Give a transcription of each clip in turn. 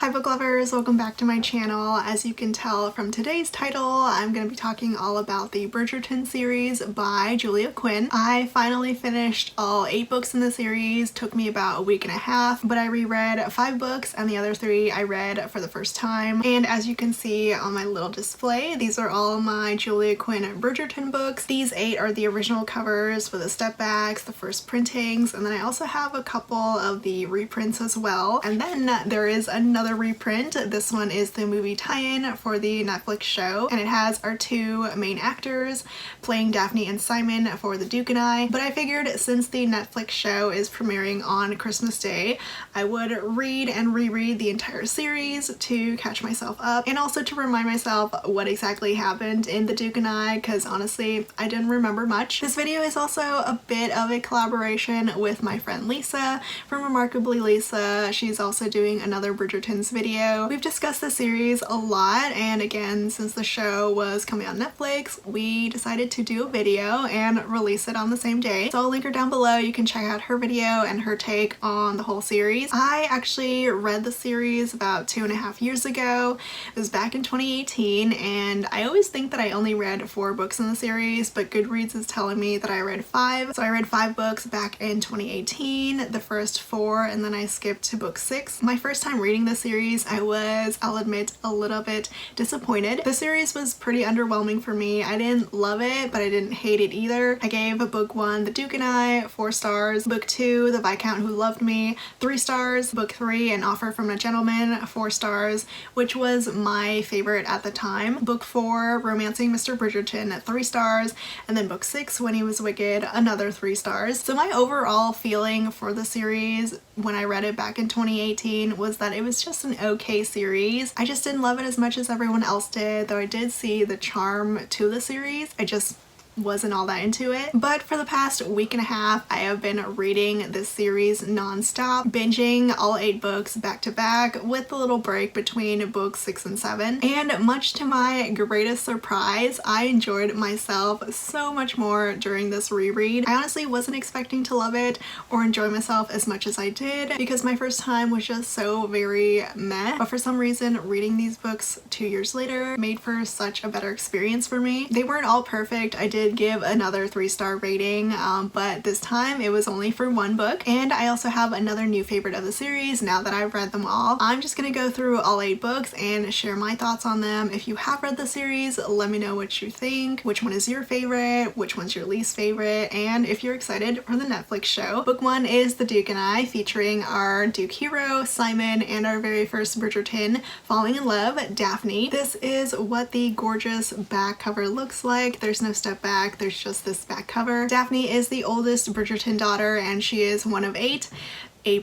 Hi book lovers, welcome back to my channel. As you can tell from today's title, I'm going to be talking all about the Bridgerton series by Julia Quinn. I finally finished all 8 books in the series. Took me about a week and a half, but I reread 5 books and the other 3 I read for the first time. And as you can see on my little display, these are all my Julia Quinn Bridgerton books. These 8 are the original covers with the step backs, the first printings, and then I also have a couple of the reprints as well. And then there is another reprint. This one is the movie tie-in for the Netflix show, and it has our 2 main actors playing Daphne and Simon for The Duke and I. But I figured since the Netflix show is premiering on Christmas Day, I would read and reread the entire series to catch myself up and also to remind myself what exactly happened in The Duke and I, because honestly I didn't remember much. This video is also a bit of a collaboration with my friend Lisa from Remarkably Lisa. She's also doing another Bridgerton video. We've discussed the series a lot, and again, since the show was coming on Netflix, we decided to do a video and release it on the same day. So I'll link her down below. You can check out her video and her take on the whole series. I actually read the series about 2.5 years ago. It was back in 2018, and I always think that I only read 4 books in the series, but Goodreads is telling me that I read 5. So I read 5 books back in 2018, the first 4, and then I skipped to book 6. My first time reading the series, I was, I'll admit, a little bit disappointed. The series was pretty underwhelming for me. I didn't love it, but I didn't hate it either. I gave book 1, The Duke and I, 4 stars. Book 2, The Viscount Who Loved Me, 3 stars. Book 3, An Offer from a Gentleman, 4 stars, which was my favorite at the time. Book 4, Romancing Mr. Bridgerton, 3 stars. And then book 6, When He Was Wicked, another 3 stars. So my overall feeling for the series when I read it back in 2018 was that it was just an okay series. I just didn't love it as much as everyone else did, though I did see the charm to the series. I just wasn't all that into it. But for the past week and a half, I have been reading this series non-stop, binging all 8 books back to back with a little break between books 6 and 7. And much to my greatest surprise, I enjoyed myself so much more during this reread. I honestly wasn't expecting to love it or enjoy myself as much as I did because my first time was just so very meh. But for some reason, reading these books 2 years later made for such a better experience for me. They weren't all perfect. I did give another 3-star rating, but this time it was only for 1 book. And I also have another new favorite of the series now that I've read them all. I'm just gonna go through all 8 books and share my thoughts on them. If you have read the series, let me know what you think, which one is your favorite, which one's your least favorite, and if you're excited for the Netflix show. Book 1 is The Duke and I, featuring our Duke hero, Simon, and our very first Bridgerton falling in love, Daphne. This is what the gorgeous back cover looks like. There's no step back. There's just this back cover. Daphne is the oldest Bridgerton daughter, and she is one of 8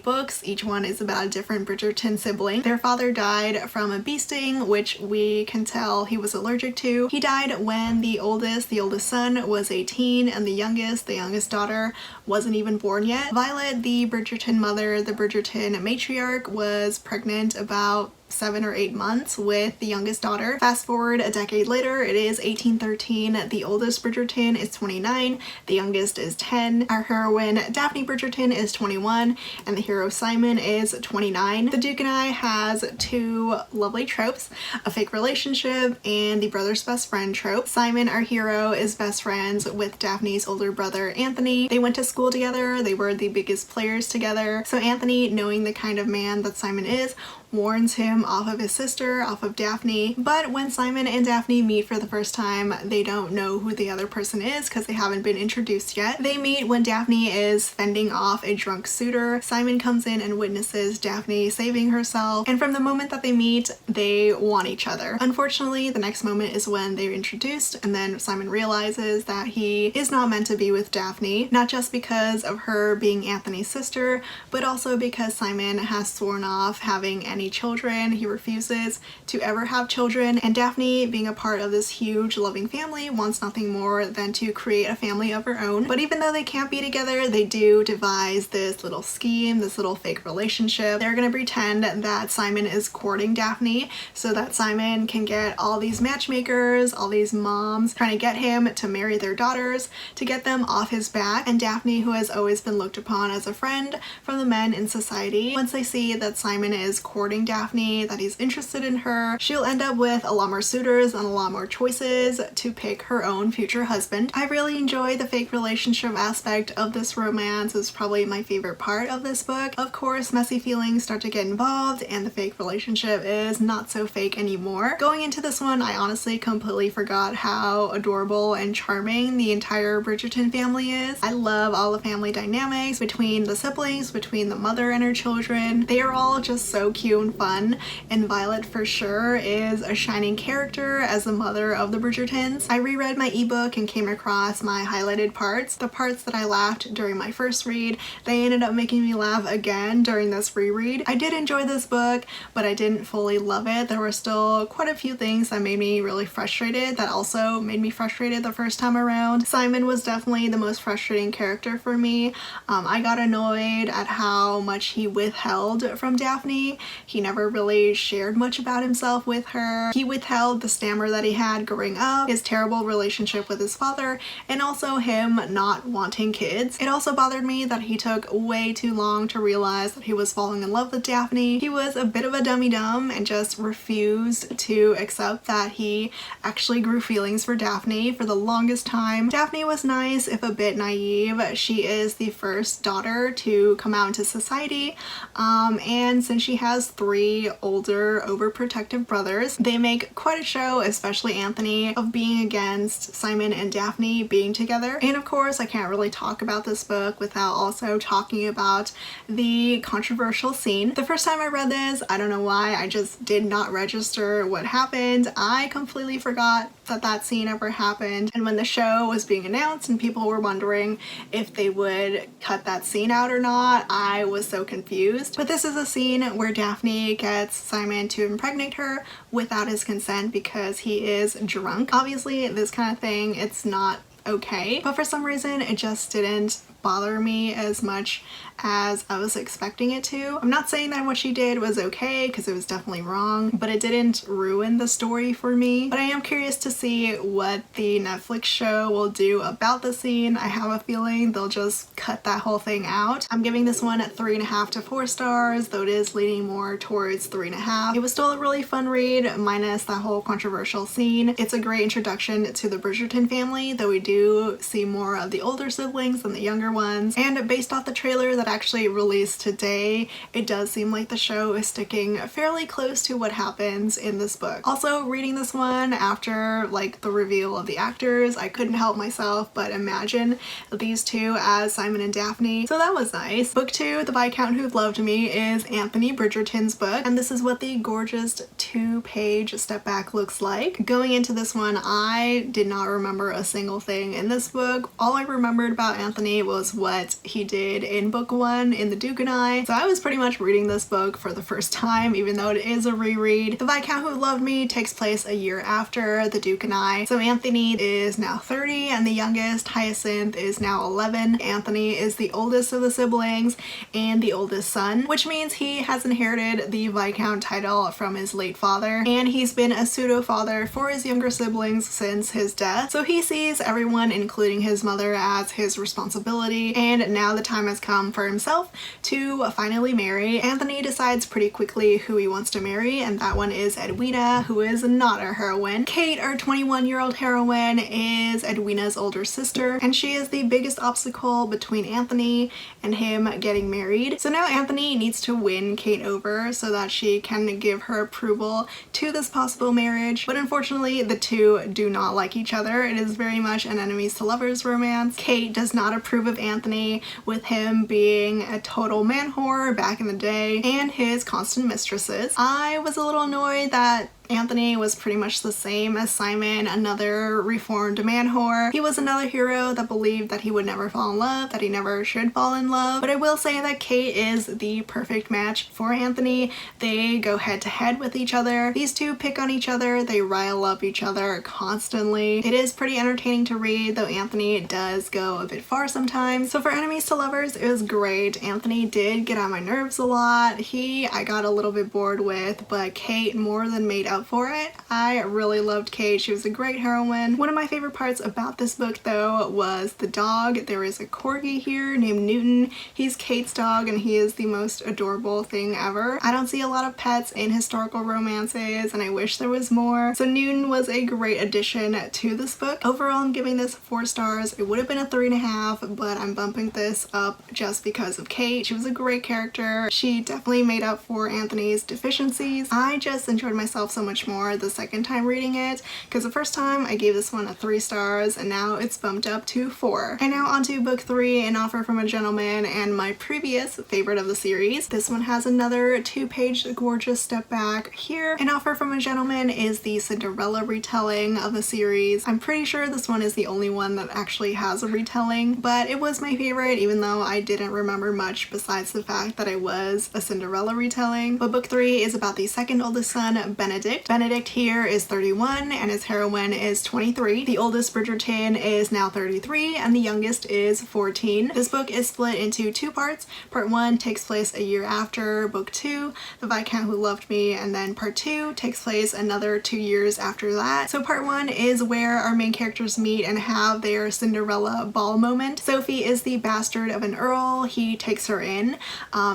books. Each one is about a different Bridgerton sibling. Their father died from a bee sting, which we can tell he was allergic to. He died when the oldest son was 18, and the youngest daughter wasn't even born yet. Violet, the Bridgerton mother, the Bridgerton matriarch, was pregnant about 7 or 8 months with the youngest daughter. Fast forward a decade later, it is 1813. The oldest Bridgerton is 29, the youngest is 10. Our heroine Daphne Bridgerton is 21, and the hero Simon is 29. The Duke and I has 2 lovely tropes, a fake relationship and the brother's best friend trope. Simon, our hero, is best friends with Daphne's older brother Anthony. They went to school together, they were the biggest players together. So Anthony, knowing the kind of man that Simon is, warns him off of his sister, off of Daphne. But when Simon and Daphne meet for the first time, they don't know who the other person is because they haven't been introduced yet. They meet when Daphne is fending off a drunk suitor. Simon comes in and witnesses Daphne saving herself, and from the moment that they meet, they want each other. Unfortunately, the next moment is when they're introduced, and then Simon realizes that he is not meant to be with Daphne, not just because of her being Anthony's sister, but also because Simon has sworn off having any children. He refuses to ever have children, and Daphne, being a part of this huge loving family, wants nothing more than to create a family of her own. But even though they can't be together, they do devise this little scheme, this little fake relationship. They're gonna pretend that Simon is courting Daphne so that Simon can get all these matchmakers, all these moms trying to get him to marry their daughters, to get them off his back. And Daphne, who has always been looked upon as a friend from the men in society, once they see that Simon is courting courting Daphne, that he's interested in her. She'll end up with a lot more suitors and a lot more choices to pick her own future husband. I really enjoy the fake relationship aspect of this romance. It's probably my favorite part of this book. Of course, messy feelings start to get involved and the fake relationship is not so fake anymore. Going into this one, I honestly completely forgot how adorable and charming the entire Bridgerton family is. I love all the family dynamics between the siblings, between the mother and her children. They are all just so cute and fun, and Violet for sure is a shining character as the mother of the Bridgertons. I reread my ebook and came across my highlighted parts. The parts that I laughed during my first read, they ended up making me laugh again during this reread. I did enjoy this book, but I didn't fully love it. There were still quite a few things that made me really frustrated that also made me frustrated the first time around. Simon was definitely the most frustrating character for me. I got annoyed at how much he withheld from Daphne. He never really shared much about himself with her. He withheld the stammer that he had growing up, his terrible relationship with his father, and also him not wanting kids. It also bothered me that he took way too long to realize that he was falling in love with Daphne. He was a bit of a dummy-dumb and just refused to accept that he actually grew feelings for Daphne for the longest time. Daphne was nice, if a bit naive. She is the first daughter to come out into society, and since she has 3 older, overprotective brothers, they make quite a show, especially Anthony, of being against Simon and Daphne being together. And of course, I can't really talk about this book without also talking about the controversial scene. The first time I read this, I don't know why, I just did not register what happened. I completely forgot that that scene ever happened, and when the show was being announced and people were wondering if they would cut that scene out or not, I was so confused. But this is a scene where Daphne gets Simon to impregnate her without his consent because he is drunk. Obviously, this kind of thing, it's not okay, but for some reason it just didn't bother me as much as I was expecting it to. I'm not saying that what she did was okay, because it was definitely wrong, but it didn't ruin the story for me. But I am curious to see what the Netflix show will do about the scene. I have a feeling they'll just cut that whole thing out. I'm giving this one at 3.5 to 4 stars, though it is leaning more towards 3.5. It was still a really fun read, minus that whole controversial scene. It's a great introduction to the Bridgerton family, though we do see more of the older siblings than the younger ones. And based off the trailer that actually released today, it does seem like the show is sticking fairly close to what happens in this book. Also, reading this one after like the reveal of the actors, I couldn't help myself but imagine these two as Simon and Daphne, so that was nice. Book 2, The Viscount Who Loved Me, is Anthony Bridgerton's book, and this is what the gorgeous 2-page step back looks like. Going into this one, I did not remember a single thing in this book. All I remembered about Anthony was what he did in book 1 in The Duke and I, so I was pretty much reading this book for the first time, even though it is a reread. The Viscount Who Loved Me takes place a year after The Duke and I, so Anthony is now 30 and the youngest, Hyacinth, is now 11. Anthony is the oldest of the siblings and the oldest son, which means he has inherited the Viscount title from his late father, and he's been a pseudo-father for his younger siblings since his death, so he sees everyone, including his mother, as his responsibility, and now the time has come for himself to finally marry. Anthony decides pretty quickly who he wants to marry, and that one is Edwina, who is not a heroine. Kate, our 21-year-old heroine, is Edwina's older sister, and she is the biggest obstacle between Anthony and him getting married. So now Anthony needs to win Kate over so that she can give her approval to this possible marriage, but unfortunately the two do not like each other. It is very much an enemies to lovers romance. Kate does not approve of Anthony, with him being a total man whore back in the day and his constant mistresses. I was a little annoyed that Anthony was pretty much the same as Simon, another reformed man whore. He was another hero that believed that he would never fall in love, that he never should fall in love. But I will say that Kate is the perfect match for Anthony. They go head to head with each other. These two pick on each other. They rile up each other constantly. It is pretty entertaining to read, though Anthony does go a bit far sometimes. So for enemies to lovers, it was great. Anthony did get on my nerves a lot. I got a little bit bored with, but Kate more than made up up for it. I really loved Kate. She was a great heroine. One of my favorite parts about this book though was the dog. There is a corgi here named Newton. He's Kate's dog and he is the most adorable thing ever. I don't see a lot of pets in historical romances and I wish there was more. So Newton was a great addition to this book. Overall, I'm giving this 4 stars. It would have been a 3.5, but I'm bumping this up just because of Kate. She was a great character. She definitely made up for Anthony's deficiencies. I just enjoyed myself so much more the second time reading it because the first time I gave this one a 3 stars and now it's bumped up to 4. And now onto book 3, An Offer from a Gentleman, and my previous favorite of the series. This one has another 2-page gorgeous step back. Here, An Offer from a Gentleman is the Cinderella retelling of the series. I'm pretty sure this one is the only one that actually has a retelling, but it was my favorite even though I didn't remember much besides the fact that it was a Cinderella retelling. But book 3 is about the second oldest son, Benedict. Benedict here is 31 and his heroine is 23. The oldest Bridgerton is now 33 and the youngest is 14. This book is split into 2 parts. Part 1 takes place a year after book 2, The Viscount Who Loved Me, and then part 2 takes place another 2 years after that. So part 1 is where our main characters meet and have their Cinderella ball moment. Sophie is the bastard of an earl. He takes her in.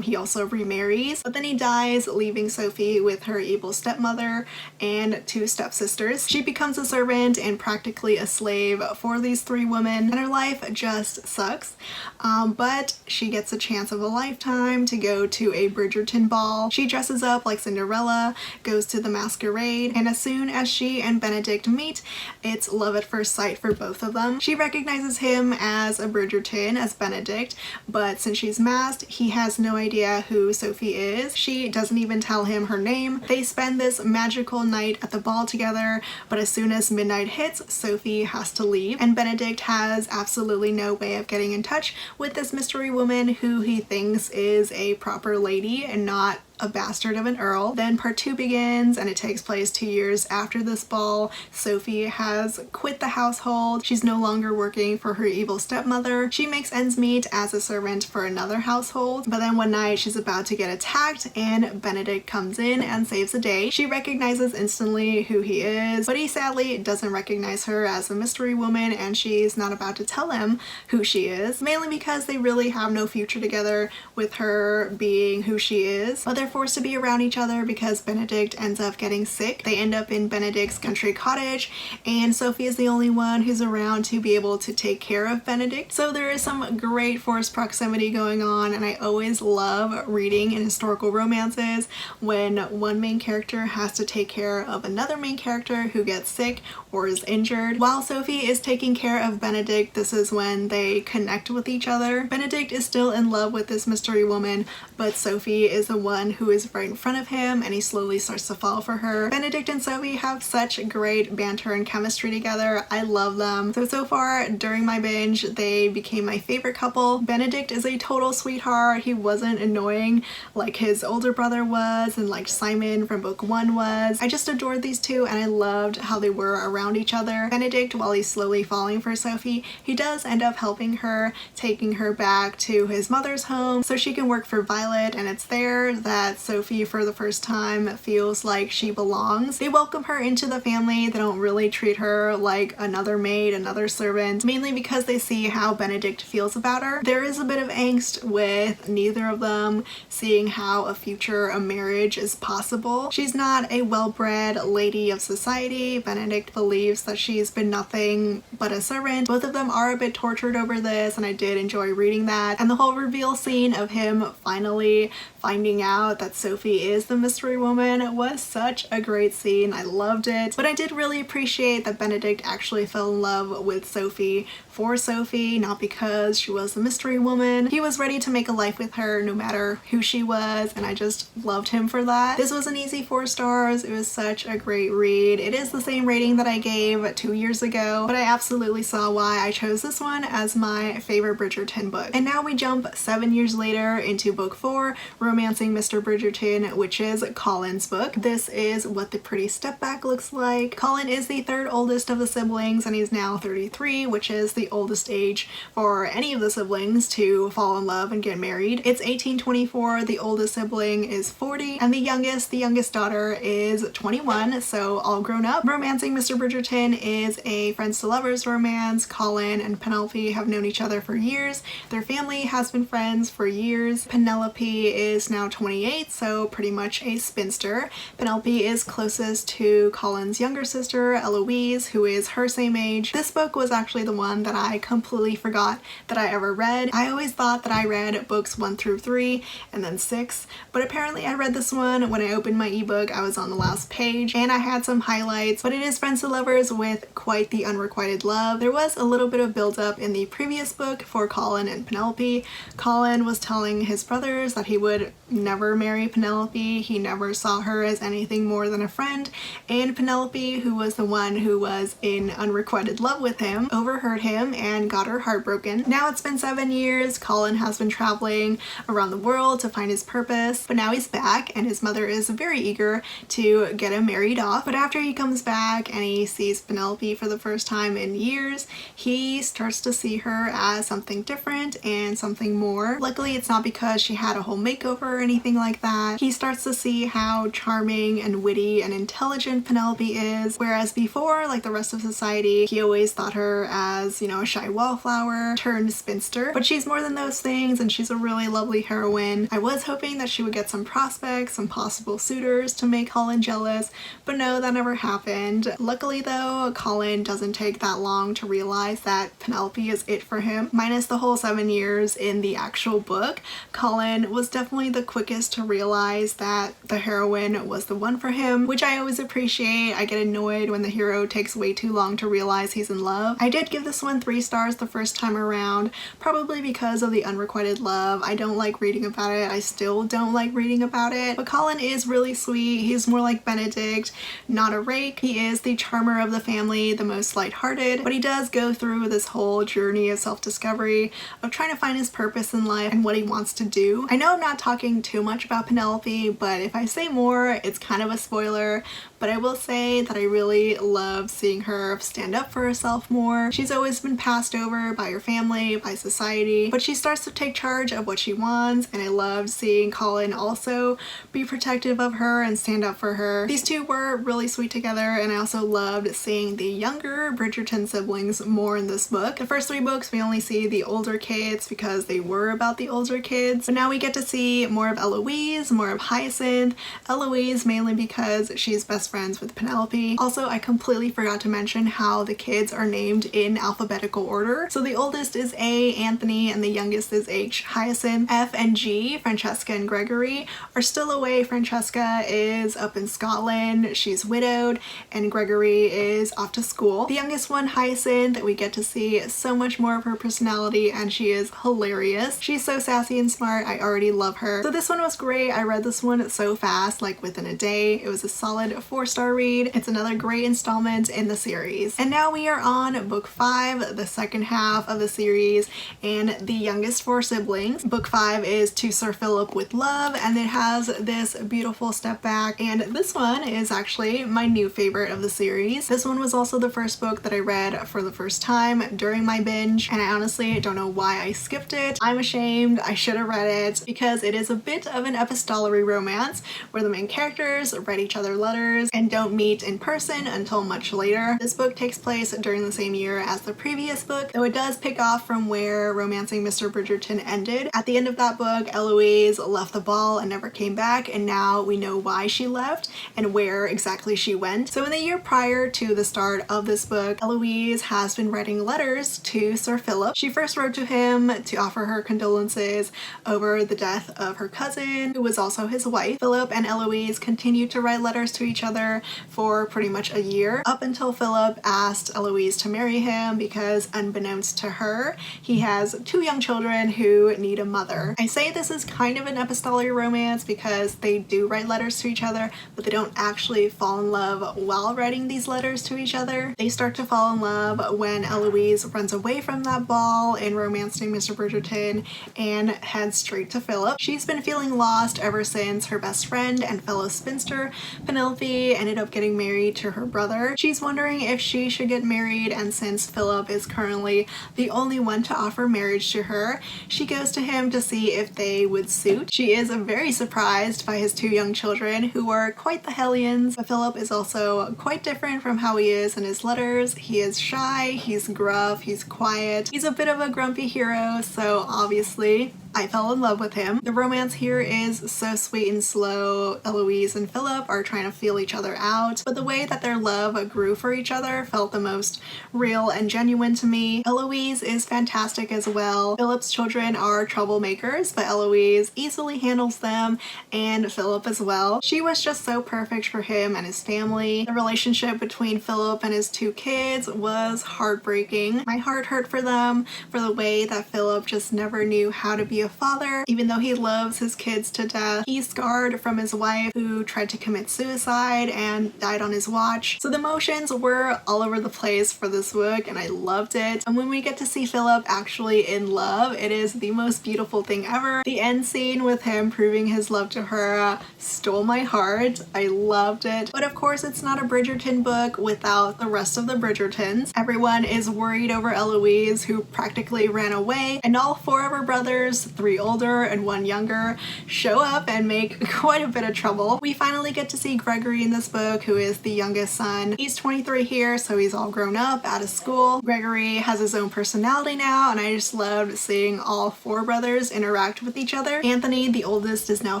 He also remarries, but then he dies, leaving Sophie with her evil stepmother and 2 stepsisters. She becomes a servant and practically a slave for these 3 women, and her life just sucks. But she gets a chance of a lifetime to go to a Bridgerton ball. She dresses up like Cinderella, goes to the masquerade, and as soon as she and Benedict meet, it's love at first sight for both of them. She recognizes him as a Bridgerton, as Benedict, but since she's masked, he has no idea who Sophie is. She doesn't even tell him her name. They spend this magical night at the ball together, but as soon as midnight hits, Sophie has to leave, and Benedict has absolutely no way of getting in touch with this mystery woman who he thinks is a proper lady and not a bastard of an earl. Then part 2 begins and it takes place 2 years after this ball. Sophie has quit the household. She's no longer working for her evil stepmother. She makes ends meet as a servant for another household, but then one night she's about to get attacked and Benedict comes in and saves the day. She recognizes instantly who he is, but he sadly doesn't recognize her as a mystery woman and she's not about to tell him who she is, mainly because they really have no future together with her being who she is. But they're forced to be around each other because Benedict ends up getting sick. They end up in Benedict's country cottage and Sophie is the only one who's around to be able to take care of Benedict. So there is some great forced proximity going on, and I always love reading in historical romances when one main character has to take care of another main character who gets sick or is injured. While Sophie is taking care of Benedict, this is when they connect with each other. Benedict is still in love with this mystery woman, but Sophie is the one who is right in front of him and he slowly starts to fall for her. Benedict and Sophie have such great banter and chemistry together. I love them. So far during my binge, they became my favorite couple. Benedict is a total sweetheart. He wasn't annoying like his older brother was and like Simon from book 1 was. I just adored these two and I loved how they were around each other. Benedict, while he's slowly falling for Sophie, he does end up helping her, taking her back to his mother's home so she can work for Violet, and it's there that Sophie for the first time feels like she belongs. They welcome her into the family. They don't really treat her like another maid, another servant, mainly because they see how Benedict feels about her. There is a bit of angst with neither of them, seeing how a marriage is possible. She's not a well-bred lady of society. Benedict believes that she's been nothing but a servant. Both of them are a bit tortured over this, and I did enjoy reading that. And the whole reveal scene of him finally finding out that Sophie is the mystery woman was such a great scene. I loved it. But I did really appreciate that Benedict actually fell in love with Sophie for Sophie, not because she was the mystery woman. He was ready to make a life with her no matter who she was, and I just loved him for that. This was an easy 4 stars. It was such a great read. It is the same rating that I gave 2 years ago, but I absolutely saw why I chose this one as my favorite Bridgerton book. And now we jump 7 years later into book 4, Romancing Mr. Bridgerton, which is Colin's book. This is what the pretty step back looks like. Colin is the third oldest of the siblings and he's now 33, which is the oldest age for any of the siblings to fall in love and get married. It's 1824, the oldest sibling is 40, and the youngest daughter is 21, so all grown up. Romancing Mr. Bridgerton is a friends to lovers romance. Colin and Penelope have known each other for years. Their family has been friends for years. Penelope is now 28, so pretty much a spinster. Penelope is closest to Colin's younger sister, Eloise, who is her same age. This book was actually the one that I completely forgot that I ever read. I always thought that I read books 1 through 3 and then 6, but apparently I read this one when I opened my ebook. I was on the last page and I had some highlights, but it is friends to lovers with quite the unrequited love. There was a little bit of build-up in the previous book for Colin and Penelope. Colin was telling his brothers that he would never marry Penelope. He never saw her as anything more than a friend, and Penelope, who was the one who was in unrequited love with him, overheard him and got her heartbroken. Now it's been 7 years. Colin has been traveling around the world to find his purpose, but now he's back and his mother is very eager to get him married off. But after he comes back and he sees Penelope for the first time in years, he starts to see her as something different and something more. Luckily, it's not because she had a whole makeover or anything like that. He starts to see how charming and witty and intelligent Penelope is, whereas before, like the rest of society, he always thought her as, you know, a shy wallflower turned spinster. But she's more than those things, and she's a really lovely heroine. I was hoping that she would get some prospects, some possible suitors to make Colin jealous, but no, that never happened. Luckily though, Colin doesn't take that long to realize that Penelope is it for him. Minus the whole 7 years in the actual book, Colin was definitely the quickest to realize that the heroine was the one for him, which I always appreciate. I get annoyed when the hero takes way too long to realize he's in love. I did give this one 3 stars the first time around, probably because of the unrequited love. I don't like reading about it. I still don't like reading about it, but Colin is really sweet. He's more like Benedict, not a rake. He is the charmer of the family, the most lighthearted, but he does go through this whole journey of self-discovery, of trying to find his purpose in life and what he wants to do. I know I'm not talking too much about Penelope, but if I say more, it's kind of a spoiler, but I will say that I really love seeing her stand up for herself more. She's always been passed over by her family, by society, but she starts to take charge of what she wants, and I loved seeing Colin also be protective of her and stand up for her. These two were really sweet together, and I also loved seeing the younger Bridgerton siblings more in this book. The first 3 books we only see the older kids because they were about the older kids, but now we get to see more of Eloise, more of Hyacinth. Eloise mainly because she's best friends with Penelope. Also, I completely forgot to mention how the kids are named in alphabetical order. So the oldest is A, Anthony, and the youngest is H, Hyacinth. F and G, Francesca and Gregory, are still away. Francesca is up in Scotland, she's widowed, and Gregory is off to school. The youngest one, Hyacinth, we get to see so much more of her personality, and she is hilarious. She's so sassy and smart. I already love her. So this one was great. I read this one so fast, like within a day. It was a solid 4-star read. It's another great installment in the series. And now we are on book 5, the second half of the series, and the youngest 4 siblings. Book 5 is To Sir Philip with Love, and it has this beautiful step back, and this one is actually my new favorite of the series. This one was also the first book that I read for the first time during my binge, and I honestly don't know why I skipped it. I'm ashamed. I should have read it because it is a bit of an epistolary romance where the main characters write each other letters and don't meet in person until much later. This book takes place during the same year as the previous book, though it does pick off from where Romancing Mr. Bridgerton ended. At the end of that book, Eloise left the ball and never came back, and now we know why she left and where exactly she went. So in the year prior to the start of this book, Eloise has been writing letters to Sir Philip. She first wrote to him to offer her condolences over the death of her cousin, who was also his wife. Philip and Eloise continued to write letters to each other for pretty much a year, up until Philip asked Eloise to marry him because, unbeknownst to her, he has 2 young children who need a mother. I say this is kind of an epistolary romance because they do write letters to each other, but they don't actually fall in love while writing these letters to each other. They start to fall in love when Eloise runs away from that ball in Romancing Mr. Bridgerton and heads straight to Philip. She She's been feeling lost ever since her best friend and fellow spinster Penelope ended up getting married to her brother. She's wondering if she should get married, and since Philip is currently the only one to offer marriage to her, she goes to him to see if they would suit. She is very surprised by his 2 young children, who are quite the hellions, but Philip is also quite different from how he is in his letters. He is shy, he's gruff, he's quiet, he's a bit of a grumpy hero, so obviously I fell in love with him. The romance here is so sweet and slow. Eloise and Philip are trying to feel each other out, but the way that their love grew for each other felt the most real and genuine to me. Eloise is fantastic as well. Philip's children are troublemakers, but Eloise easily handles them, and Philip as well. She was just so perfect for him and his family. The relationship between Philip and his 2 kids was heartbreaking. My heart hurt for them, for the way that Philip just never knew how to be a father. Even though he loves his kids to death, he's scarred from his wife who tried to commit suicide and died on his watch. So the emotions were all over the place for this book, and I loved it. And when we get to see Philip actually in love, it is the most beautiful thing ever. The end scene with him proving his love to her stole my heart. I loved it. But of course, it's not a Bridgerton book without the rest of the Bridgertons. Everyone is worried over Eloise, who practically ran away, and all 4 of her brothers, 3 older and 1 younger, show up and make quite a bit of trouble. We finally get to see Gregory in this book, who is the youngest son. He's 23 here, so he's all grown up, out of school. Gregory has his own personality now, and I just loved seeing all 4 brothers interact with each other. Anthony, the oldest, is now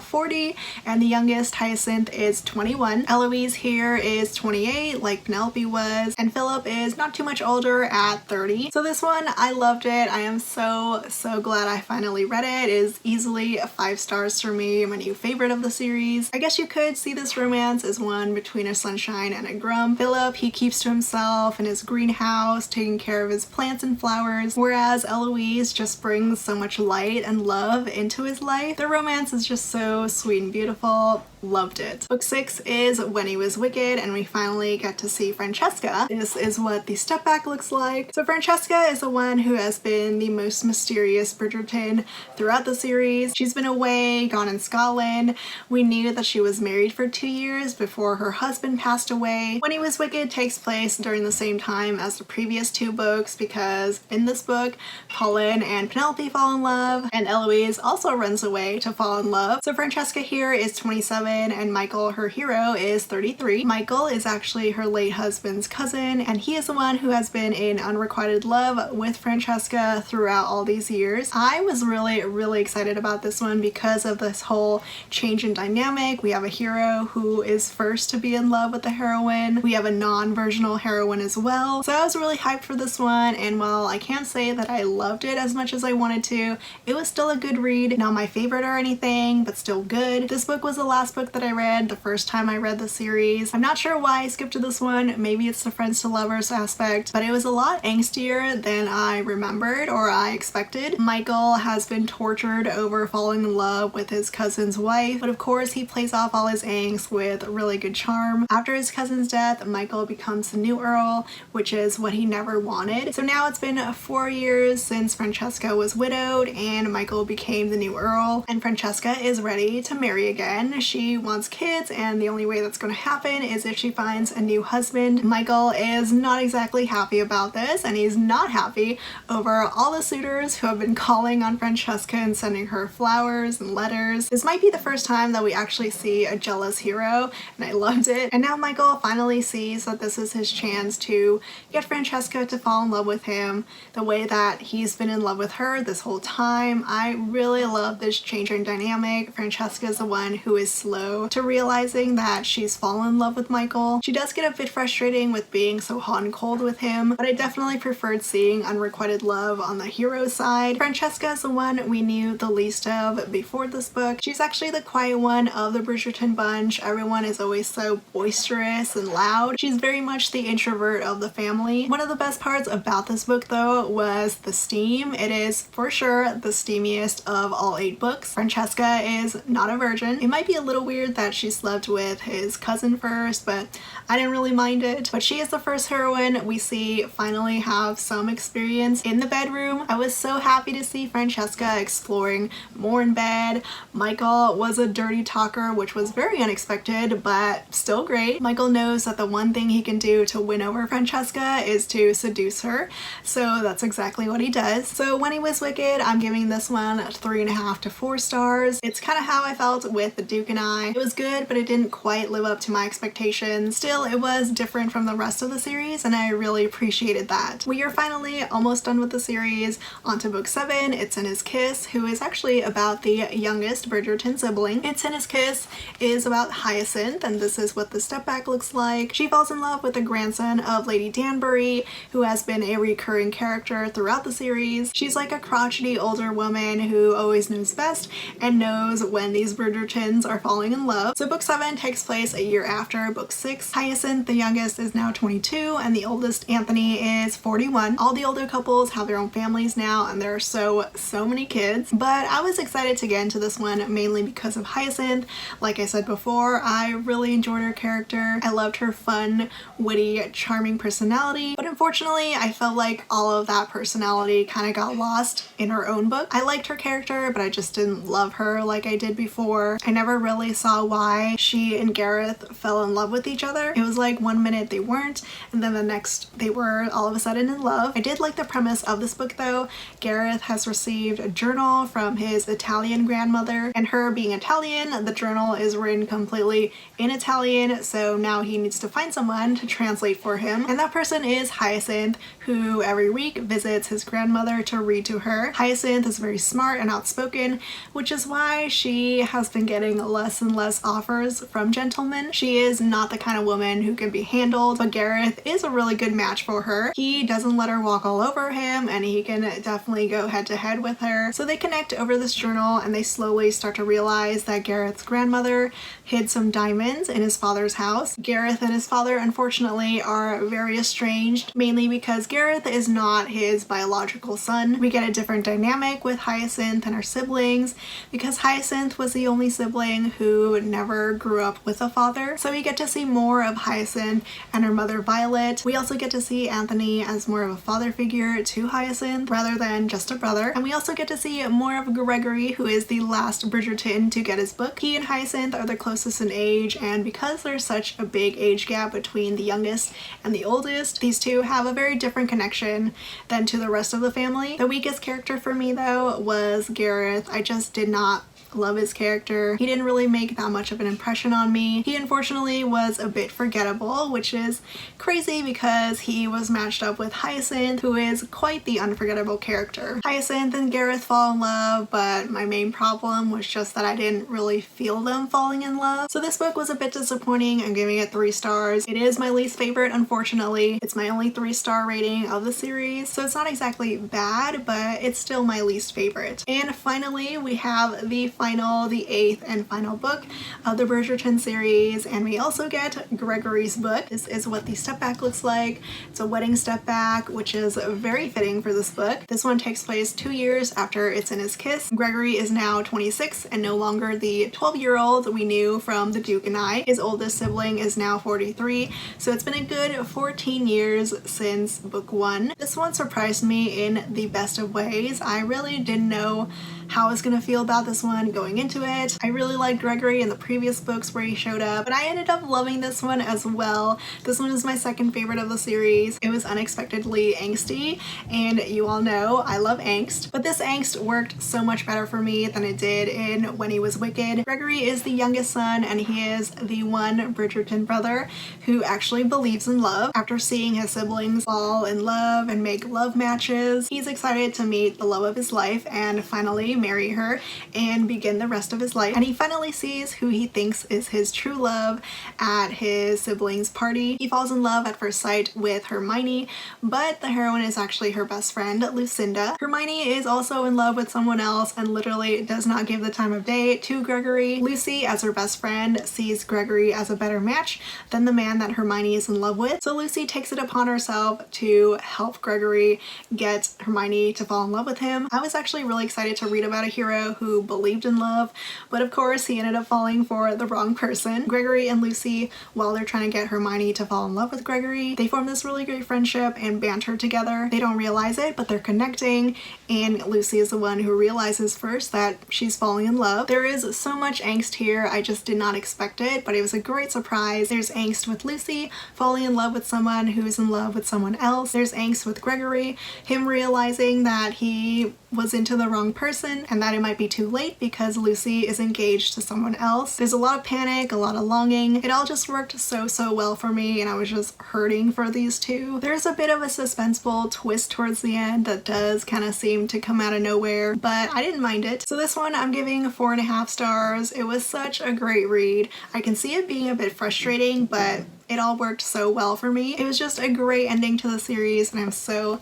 40, and the youngest, Hyacinth, is 21. Eloise here is 28, like Penelope was, and Philip is not too much older at 30. So this one, I loved it. I am so glad I finally read it. It is easily 5 stars for me, my new favorite of the series. I guess you could see this romance as one between a sunshine and a grump. Philip, he keeps to himself in his greenhouse, taking care of his plants and flowers, whereas Eloise just brings so much light and love into his life. The romance is just so sweet and beautiful. Loved it. Book 6 is When He Was Wicked, and we finally get to see Francesca. This is what the step back looks like. So Francesca is the one who has been the most mysterious Bridgerton throughout the series. She's been away, gone in Scotland. We knew that she was married for 2 years before her husband passed away. When He Was Wicked takes place during the same time as the previous 2 books, because in this book, Colin and Penelope fall in love, and Eloise also runs away to fall in love. So Francesca here is 27, and Michael, her hero, is 33. Michael is actually her late husband's cousin, and he is the one who has been in unrequited love with Francesca throughout all these years. I was really excited about this one because of this whole change in dynamic. We have a hero who is first to be in love with the heroine. We have a non-versional heroine as well. So I was really hyped for this one, and while I can't say that I loved it as much as I wanted to, it was still a good read. Not my favorite or anything, but still good. This book was the last book that I read the first time I read the series. I'm not sure why I skipped to this one. Maybe it's the friends to lovers aspect, but it was a lot angstier than I remembered or I expected. Michael has been tortured over falling in love with his cousin's wife, but of course he plays off all his angst with really good charm. After his cousin's death, Michael becomes the new Earl, which is what he never wanted. So now it's been 4 years since Francesca was widowed and Michael became the new Earl, and Francesca is ready to marry again. She wants kids, and the only way that's going to happen is if she finds a new husband. Michael is not exactly happy about this, and he's not happy over all the suitors who have been calling on Francesca and sending her flowers and letters. This might be the first time that we actually see a jealous hero, and I loved it. And now Michael finally sees that this is his chance to get Francesca to fall in love with him the way that he's been in love with her this whole time. I really love this changing dynamic. Francesca is the one who is slow to realizing that she's fallen in love with Michael. She does get a bit frustrating with being so hot and cold with him, but I definitely preferred seeing unrequited love on the hero side. Francesca is the one we knew the least of before this book. She's actually the quiet one of the Bridgerton bunch. Everyone is always so boisterous and loud. She's very much the introvert of the family. One of the best parts about this book though was the steam. It is for sure the steamiest of all 8 books. Francesca is not a virgin. It might be a little weird that she slept with his cousin first, but I didn't really mind it. But she is the first heroine we see finally have some experience in the bedroom. I was so happy to see Francesca exploring more in bed. Michael was a dirty talker, which was very unexpected, but still great. Michael knows that the one thing he can do to win over Francesca is to seduce her, so that's exactly what he does. So When He Was Wicked, I'm giving this one 3.5 to 4 stars. It's kind of how I felt with The Duke and I. It was good, but it didn't quite live up to my expectations. Still, it was different from the rest of the series, and I really appreciated that. We are finally almost done with the series. On to book 7, It's in His Kiss, who is actually about the youngest Bridgerton sibling. It's in His Kiss is about Hyacinth, and this is what the step back looks like. She falls in love with the grandson of Lady Danbury, who has been a recurring character throughout the series. She's like a crotchety older woman who always knows best and knows when these Bridgertons are falling in love. So book 7 takes place a year after book 6. Hyacinth, the youngest, is now 22 and the oldest, Anthony, is 41. All the older couples have their own families now and there are so many kids. But I was excited to get into this one mainly because of Hyacinth. Like I said before, I really enjoyed her character. I loved her fun, witty, charming personality, but unfortunately I felt like all of that personality kind of got lost in her own book. I liked her character, but I just didn't love her like I did before. I never really saw why she and Gareth fell in love with each other. It was like one minute they weren't, and then the next they were all of a sudden in love. I did like the premise of this book though. Gareth has received a journal from his Italian grandmother, and her being Italian, the journal is written completely in Italian, so now he needs to find someone to translate for him, and that person is Hyacinth, who every week visits his grandmother to read to her. Hyacinth is very smart and outspoken, which is why she has been getting less and less offers from gentlemen. She is not the kind of woman who can be handled, but Gareth is a really good match for her. He doesn't let her walk all over him, and he can definitely go head to head with her. So they connect over this journal, and they slowly start to realize that Gareth's grandmother hid some diamonds in his father's house. Gareth and his father unfortunately are very estranged, mainly because Gareth is not his biological son. We get a different dynamic with Hyacinth and her siblings because Hyacinth was the only sibling who never grew up with a father. So we get to see more of Hyacinth and her mother Violet. We also get to see Anthony as more of a father figure to Hyacinth rather than just a brother. And we also get to see more of Gregory, who is the last Bridgerton to get his book. He and Hyacinth are the closest in age, and because there's such a big age gap between the youngest and the oldest, these two have a very different connection than to the rest of the family. The weakest character for me though was Gareth. I just did not love his character. He didn't really make that much of an impression on me. He unfortunately was a bit forgettable, which is crazy because he was matched up with Hyacinth, who is quite the unforgettable character. Hyacinth and Gareth fall in love, but my main problem was just that I didn't really feel them falling in love. So this book was a bit disappointing. I'm giving it 3 stars. It is my least favorite, unfortunately. It's my only 3-star rating of the series, so it's not exactly bad, but it's still my least favorite. And finally, we have the 8th and final book of the Bridgerton series, and we also get Gregory's book. This is what the step back looks like. It's a wedding step back, which is very fitting for this book. This one takes place 2 years after It's in His Kiss. Gregory is now 26 and no longer the 12-year-old we knew from The Duke and I. His oldest sibling is now 43, so it's been a good 14 years since book 1. This one surprised me in the best of ways. I really didn't know how I was gonna feel about this one going into it. I really liked Gregory in the previous books where he showed up, but I ended up loving this one as well. This one is my second favorite of the series. It was unexpectedly angsty, and you all know I love angst, but this angst worked so much better for me than it did in When He Was Wicked. Gregory is the youngest son, and he is the one Bridgerton brother who actually believes in love. After seeing his siblings fall in love and make love matches, he's excited to meet the love of his life and finally marry her and begin the rest of his life. And he finally sees who he thinks is his true love at his siblings' party. He falls in love at first sight with Hermione, but the heroine is actually her best friend, Lucinda. Hermione is also in love with someone else and literally does not give the time of day to Gregory. Lucy, as her best friend, sees Gregory as a better match than the man that Hermione is in love with. So Lucy takes it upon herself to help Gregory get Hermione to fall in love with him. I was actually really excited to read about a hero who believed in love, but of course he ended up falling for the wrong person. Gregory and Lucy, while they're trying to get Hermione to fall in love with Gregory, they form this really great friendship and banter together. They don't realize it, but they're connecting, and Lucy is the one who realizes first that she's falling in love. There is so much angst here, I just did not expect it, but it was a great surprise. There's angst with Lucy falling in love with someone who's in love with someone else. There's angst with Gregory, him realizing that he was into the wrong person and that it might be too late because Lucy is engaged to someone else. There's a lot of panic, a lot of longing. It all just worked so well for me, and I was just hurting for these two. There's a bit of a suspenseful twist towards the end that does kind of seem to come out of nowhere, but I didn't mind it. So this one I'm giving 4.5 stars. It was such a great read. I can see it being a bit frustrating, but it all worked so well for me. It was just a great ending to the series, and I'm so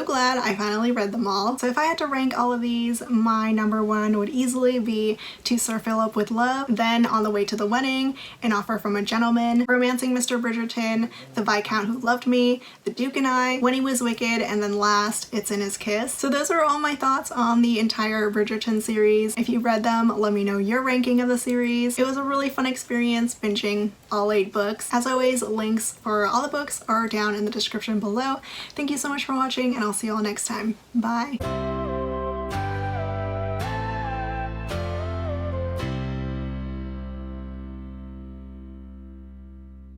glad I finally read them all. So if I had to rank all of these, my number one would easily be To Sir Philip with Love, then On the Way to the Wedding, An Offer from a Gentleman, Romancing Mr. Bridgerton, The Viscount Who Loved Me, The Duke and I, When He Was Wicked, and then last, It's in His Kiss. So those are all my thoughts on the entire Bridgerton series. If you read them, let me know your ranking of the series. It was a really fun experience binging all 8 books. As always, links for all the books are down in the description below. Thank you so much for watching, and I'll see you all next time. Bye!